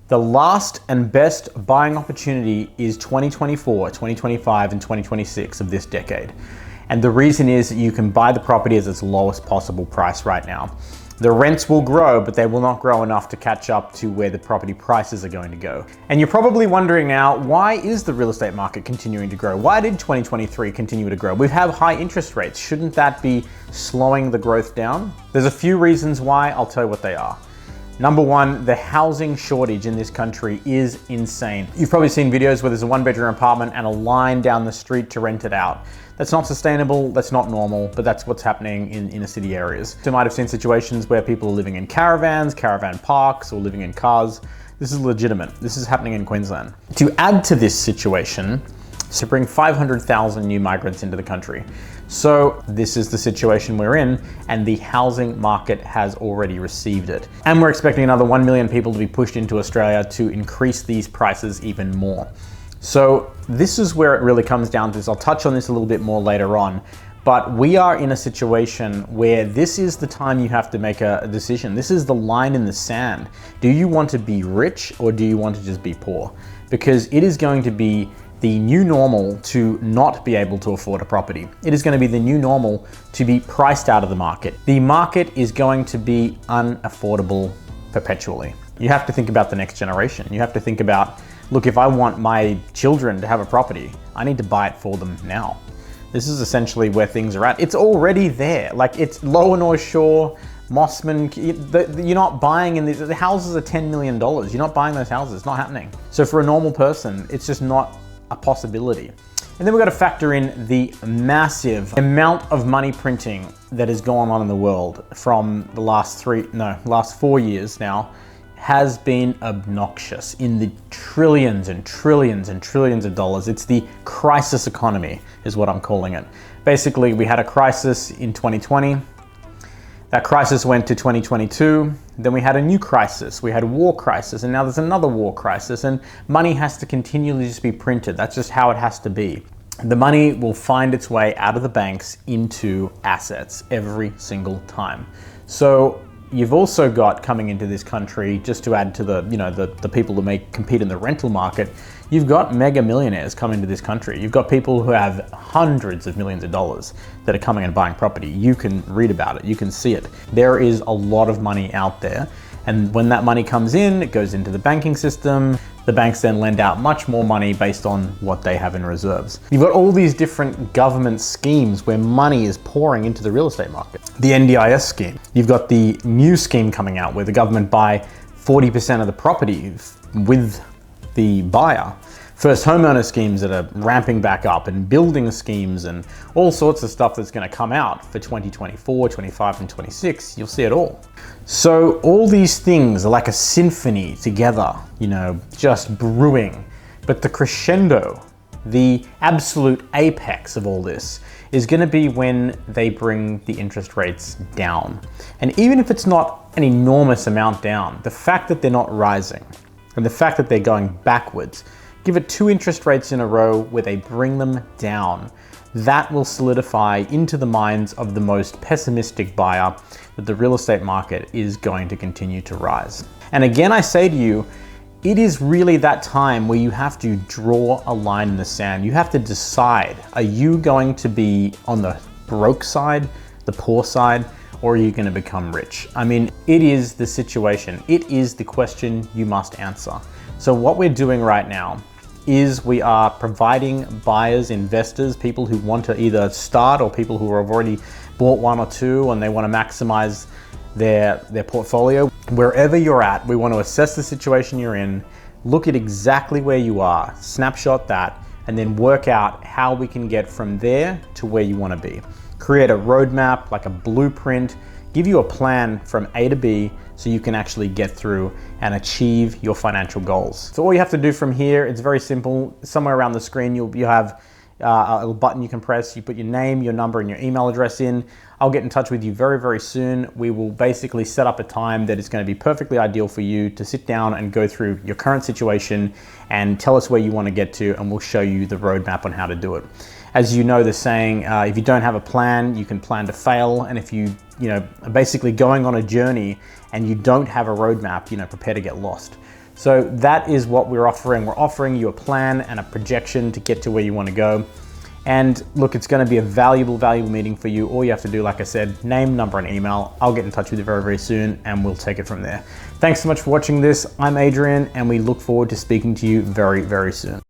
The last and best buying opportunity is 2024, 2025, and 2026 of this decade. And the reason is that you can buy the property at its lowest possible price right now. The rents will grow, but they will not grow enough to catch up to where the property prices are going to go. And you're probably wondering now, why is the real estate market continuing to grow? Why did 2023 continue to grow? We have high interest rates. Shouldn't that be slowing the growth down? There's a few reasons why. I'll tell you what they are. Number one, the housing shortage in this country is insane. You've probably seen videos where there's a one-bedroom apartment and a line down the street to rent it out. That's not sustainable, that's not normal, but that's what's happening in inner city areas. You might have seen situations where people are living in caravans, caravan parks, or living in cars. This is legitimate. This is happening in Queensland. To add to this situation, to bring 500,000 new migrants into the country. So this is the situation we're in, and the housing market has already received it. And we're expecting another 1 million people to be pushed into Australia to increase these prices even more. So this is where it really comes down to this. I'll touch on this a little bit more later on, but we are in a situation where this is the time you have to make a decision. This is the line in the sand. Do you want to be rich or do you want to just be poor? Because it is going to be the new normal to not be able to afford a property. It is going to be the new normal to be priced out of the market. The market is going to be unaffordable perpetually. You have to think about the next generation. You have to think about, look, if I want my children to have a property, I need to buy it for them now. This is essentially where things are at. It's already there. Like, it's Lower North Shore, Mossman, you're not buying in these, the houses are $10 million. You're not buying those houses, it's not happening. So for a normal person, it's just not a possibility. And then we've got to factor in the massive amount of money printing that has gone on in the world from the last 4 years now has been obnoxious in the trillions and trillions and trillions of dollars. It's the crisis economy is what I'm calling it. Basically, we had a crisis in 2020. That crisis went to 2022, then we had a new crisis, we had a war crisis, and now there's another war crisis, and money has to continually just be printed. That's just how it has to be. The money will find its way out of the banks into assets every single time. So you've also got coming into this country, just to add to the people that may compete in the rental market, you've got mega millionaires coming to this country. You've got people who have hundreds of millions of dollars that are coming and buying property. You can read about it, you can see it. There is a lot of money out there. And when that money comes in, it goes into the banking system. The banks then lend out much more money based on what they have in reserves. You've got all these different government schemes where money is pouring into the real estate market. The NDIS scheme. You've got the new scheme coming out where the government buy 40% of the property with the buyer. First homeowner schemes that are ramping back up, and building schemes and all sorts of stuff that's going to come out for 2024, 25, and 26. You'll see it all. So all these things are like a symphony together, just brewing. But the crescendo, the absolute apex of all this, is going to be when they bring the interest rates down. And even if it's not an enormous amount down, the fact that they're not rising and the fact that they're going backwards, give it 2 interest rates in a row where they bring them down. That will solidify into the minds of the most pessimistic buyer that the real estate market is going to continue to rise. And again, I say to you, it is really that time where you have to draw a line in the sand. You have to decide, are you going to be on the broke side, the poor side, or are you going to become rich? I mean, it is the situation. It is the question you must answer. So what we're doing right now is we are providing buyers, investors, people who want to either start or people who have already bought 1 or 2 and they want to maximize their portfolio. Wherever you're at, we want to assess the situation you're in, look at exactly where you are, snapshot that, and then work out how we can get from there to where you want to be. Create a roadmap, like a blueprint, give you a plan from A to B so you can actually get through and achieve your financial goals. So all you have to do from here, it's very simple. Somewhere around the screen, you have a little button you can press. You put your name, your number, and your email address in. I'll get in touch with you very, very soon. We will basically set up a time that is going to be perfectly ideal for you to sit down and go through your current situation and tell us where you want to get to, and we'll show you the roadmap on how to do it. As you know, the saying, if you don't have a plan, you can plan to fail. And if you are basically going on a journey and you don't have a roadmap, prepare to get lost. So that is what we're offering. We're offering you a plan and a projection to get to where you want to go. And look, it's going to be a valuable meeting for you. All you have to do, like I said, name, number, and email. I'll get in touch with you very, very soon and we'll take it from there. Thanks so much for watching this. I'm Adrian and we look forward to speaking to you very, very soon.